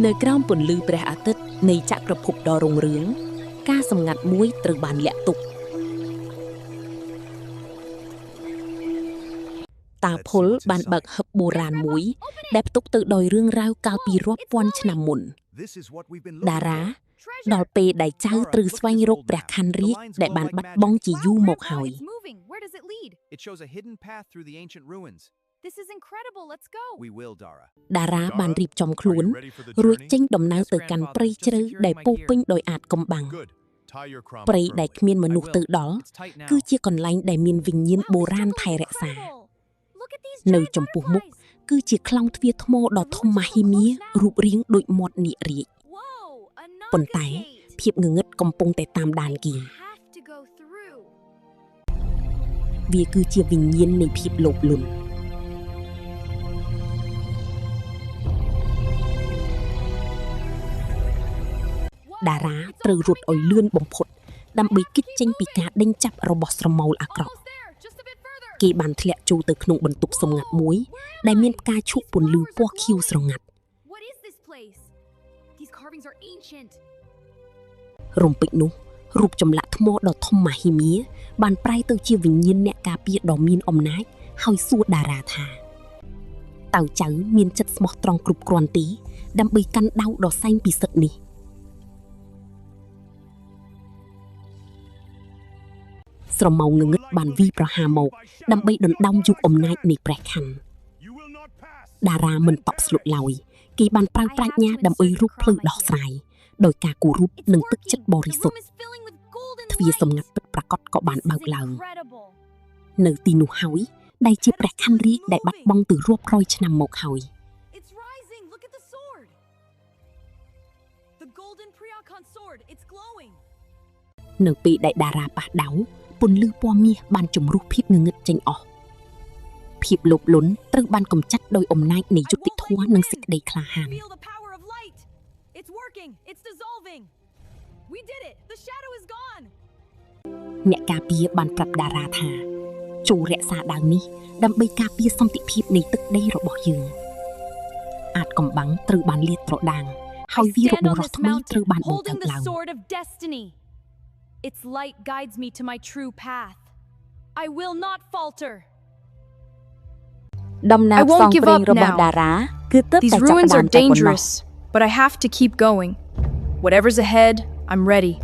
នៅក្រោមពន្លឺព្រះអាទិត្យនៃចក្រភពដ៏រុងរឿងការសម្ងាត់មួយត្រូវបានលាក់ទុកតាភុលបានបើកហឹបបុរាណមួយដែលផ្ទុកទៅដោយរឿងរ៉ាវកាលពីរាប់ពាន់ឆ្នាំមុនតារាដល់ពេលដែលចៅត្រូវស្វែងរកព្រះខ័នរាជដែលបានបាត់បង់ជាយូរមកហើយតារាបានរៀបចំខ្លួនរួចចេញដំណើរទៅកាន់ព្រៃជ្រៅដែលពោពេញដោយអាតកំបាំងព្រៃដែលគ្មានមនុស្សទៅដល់គឺជាកន្លែងដែលមានវិញ្ញាណបុរាណថែរក្សានៅចំពោះមុខគឺជាខ្លោងទ្វារថ្មដ៏ធំមហិមារូបរាងដូចមាត់នាគរាជប៉ុន្តែភាពងងឹតកំពុងតែតាមដានគេវាគឺជាវិញ្ញាណនៃភាពលោភលន់តារាត្រូវរត់ឲ្យលឿនបំផុតដើម្បីគេចចេញពីការដេញចាប់របស់ស្រមោលអាក្រក់គេបានធ្លាក់ចូលទៅក្នុងបន្ទប់សម្ងាត់មួយដែលមានផ្កាឈូកពន្លឺពណ៌ខៀវស្រងាត់រំពេចនោះរូបចម្លាក់ថ្មដ៏ធំមហិមាបានប្រែទៅជាវិញ្ញាណអ្នកការពារដ៏មានអំណាចហើយសួរតារាថាតើចៅមានចិត្តស្មោះត្រង់គ្រប់គ្រាន់ទេដើម្បីកាន់ដាវដ៏សែងពិសិដ្ឋនេះស្រមោលងងឹតបានវីប្រហារមកដើម្បីដណ្ដើមយុគអំណាចនៃព្រះខ័នតារាមិនតបស្លុតឡើយគេបានប្រើប្រាជ្ញាដើម្បីរੂបភ្លឺដោះស្រាយដោយការគោរពនិងទឹកចិត្តបរិសុទ្ធទ្វារសម្ងាត់ពិតប្រាកដក៏បានបើកឡើងនៅទីនោះហើយដែលជាព្រះខ័នរាជដែលបាត់បង់ទៅរាប់រយឆ្នាំមកហើយនៅពេលដែលតារាប៉ះដៅពន្លឺពណ៌មាសបានជំរុះភាពងងឹតចេញអស់ភាពលោភលន់ត្រូវបានកម្ចាត់ដោយអំណាចនៃយុត្តិធម៌និងសេចក្តីក្លាហានអ្នកការពារបានប្រាប់តារាថាចូលរក្សាដាវនេះដើម្បីការពារសន្តិភាពនៃទឹកដីរបស់យើងអាចកំបាំងត្រូវបានលាតត្រដាងហើយវីរបុរសថ្មីត្រូវបានបង្កើតឡើងIts light guides me to my true path. I will not falter. ដំណើរផ្សងព្រេងរបស់តារាគឺទើបតែចាប់ផ្ដើមតែប៉ុណ្ណោះ These ruins are dangerous, but I have to keep going. Whatever's ahead, I'm ready.